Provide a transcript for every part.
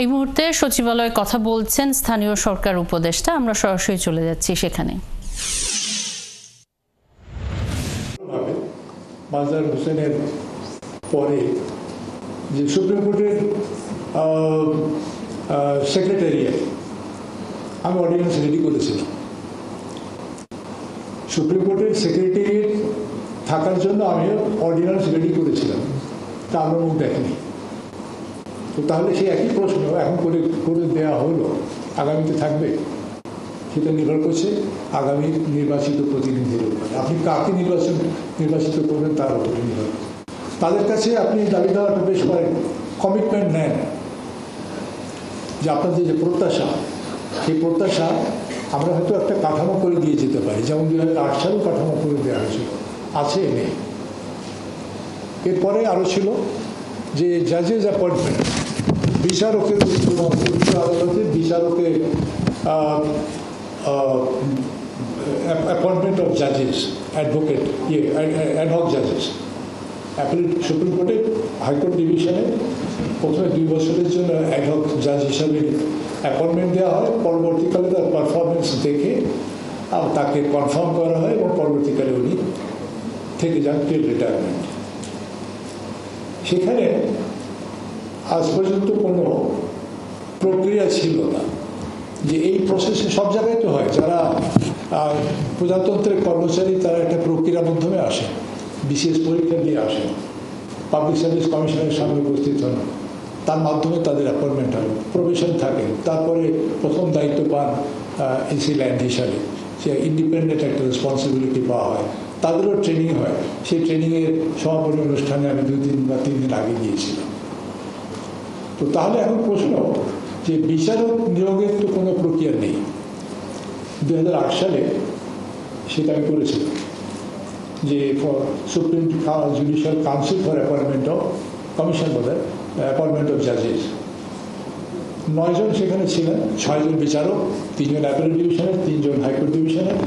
এই মুহূর্তে সচিবালয়ে কথা বলছেন স্থানীয় সরকার উপদেষ্টা। আমরা সরাসরি চলে যাচ্ছি সেখানে। মাজার হোসেনের পরে যে সুপ্রিম কোর্টের সেক্রেটারিয়েট, আমি অর্ডিন্যান্স রেডি করেছিলাম। সুপ্রিম কোর্টের সেক্রেটারিয়েট থাকার জন্য আমি অর্ডিন্যান্স রেডি করেছিলাম, তা আমার মুখ দেখেনি। তো তাহলে সেই একই প্রশ্ন এখন করে দেওয়া হলো, আগামীতে থাকবে? সেটা নির্ভর করছে আগামী নির্বাচিত প্রতিনিধির উপরে। আপনি কাকে নির্বাচিত করবেন তার উপরে নির্ভর করে। তাদের কাছে আপনি দাবি দেওয়াটা বেশ করেন, কমিটমেন্ট নেন যে আপনাদের যে প্রত্যাশা, সেই প্রত্যাশা আমরা হয়তো একটা কাঠামো করে দিয়ে যেতে পারি, যেমন 2008 সালেও কাঠামো করে দেওয়া হয়েছিল, আছে নেই। এরপরে আরও ছিল যে জাজেস অ্যাপয়েন্টমেন্ট, বিচারকের উচ্চ আদালতে বিচারকের appointment of জাজেস, advocate, ad hoc জাজেস। Supreme কোর্টে হাইকোর্ট ডিভিশনে প্রথমে 2 বছরের জন্য অ্যাডহক জাজ হিসাবে অ্যাপয়েন্টমেন্ট দেওয়া হয়। পরবর্তীকালে তার পারফরমেন্স দেখে তাকে কনফার্ম করা হয় এবং পরবর্তীকালে উনি থেকে যান টিল রিটায়ারমেন্ট। সেখানে আজ পর্যন্ত কোনো প্রক্রিয়া ছিল না যে এই প্রসেসে সব জায়গায় তো হয়, যারা প্রজাতন্ত্রের কর্মচারী তারা একটা প্রক্রিয়ার মাধ্যমে আসে, বিশেষ পরীক্ষা দিয়ে আসে, পাবলিক সার্ভিস কমিশনের সামনে উপস্থিত হন, তার মাধ্যমে তাদের অ্যাপয়েন্টমেন্ট হয়, প্রবেশন থাকে, তারপরে প্রথম দায়িত্ব পান এসি ল্যান্ড হিসাবে, সে ইন্ডিপেন্ডেন্ট একটা রেসপন্সিবিলিটি পাওয়া হয়, তাদেরও ট্রেনিং হয়। সেই ট্রেনিংয়ের সমাপনী অনুষ্ঠানে আমি 2 দিন বা 3 দিন আগে গিয়েছিলাম। তো তাহলে এখন প্রশ্ন যে বিচারক নিয়োগের তো কোনো প্রক্রিয়া নেই। 2008 সালে সেটা আমি করেছিলাম যে supreme judicial council for appointment of commission বোধহয় অ্যাপয়েন্টমেন্ট অফ জাজেস। 9 জন সেখানে ছিলেন, 6 জন বিচারক, 3 জন অ্যাপেলেট ডিভিশনের, 3 জন হাইকোর্ট ডিভিশনের,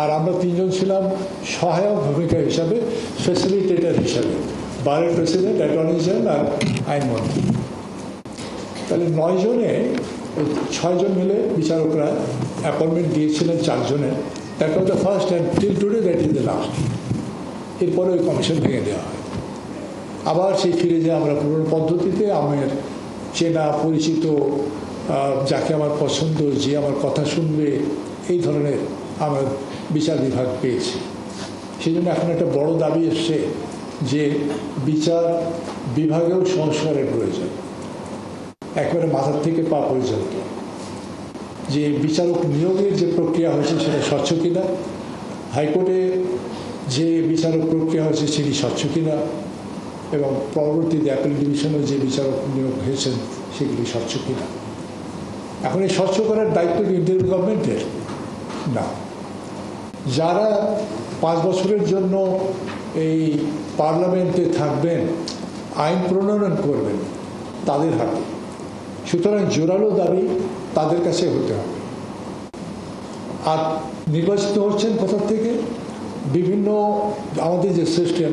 আর আমরা 3 জন ছিলাম সহায়ক ভূমিকা হিসাবে, ফ্যাসিলিটেটর হিসাবে, বারের প্রেসিডেন্ট, অ্যাটর্নি জেনারেল আর আইনমন্ত্রী। তাহলে 9 জনে 6 জন মিলে বিচারকরা অ্যাপয়েন্টমেন্ট দিয়েছিলেন 4 জনের। That was the first and till today that is the last. এরপরে ওই কমিশন ভেঙে দেওয়া হয়, আবার সেই ফিরে যায় আমরা পুরনো পদ্ধতিতে। আমার চেনা পরিচিত, যাকে আমার পছন্দ, যে আমার কথা শুনবে, এই ধরনের আমার বিচার বিভাগ পেয়েছি। সেই জন্য এখন একটা বড় দাবি এসছে যে বিচার বিভাগেও সংস্কারের প্রয়োজন, একেবারে মাথার থেকে পা পর্যন্ত। যে বিচারক নিয়োগের যে প্রক্রিয়া হয়েছে সেটা স্বচ্ছ কিনা, হাইকোর্টে যে বিচারক প্রক্রিয়া হয়েছে সেটি স্বচ্ছ কিনা, এবং পরবর্তীতে অ্যাপেল ডিভিশনে যে বিচারক নিয়োগ হয়েছেন সেগুলি স্বচ্ছ কিনা। এখন এই স্বচ্ছ করার দায়িত্ব কি ইন্ডিয়ান গভর্নমেন্টের? না। যারা 5 বছরের জন্য এই পার্লামেন্টে থাকবেন, আইন প্রণয়ন করবেন, তাদের হাতে। সুতরাং জোরালো দাবি তাদের কাছে হতে হবে। আর নির্বাচিত হচ্ছেন কোথা থেকে? বিভিন্ন আমাদের যে সিস্টেম,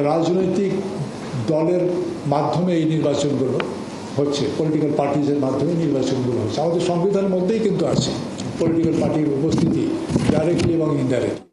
রাজনৈতিক দলের মাধ্যমে এই নির্বাচনগুলো হচ্ছে, পলিটিক্যাল পার্টিজের মাধ্যমে নির্বাচনগুলো হচ্ছে। আমাদের সংবিধানের মধ্যেই কিন্তু আছে পলিটিক্যাল পার্টির উপস্থিতি, ডাইরেক্টলি এবং ইনডাইরেক্টলি।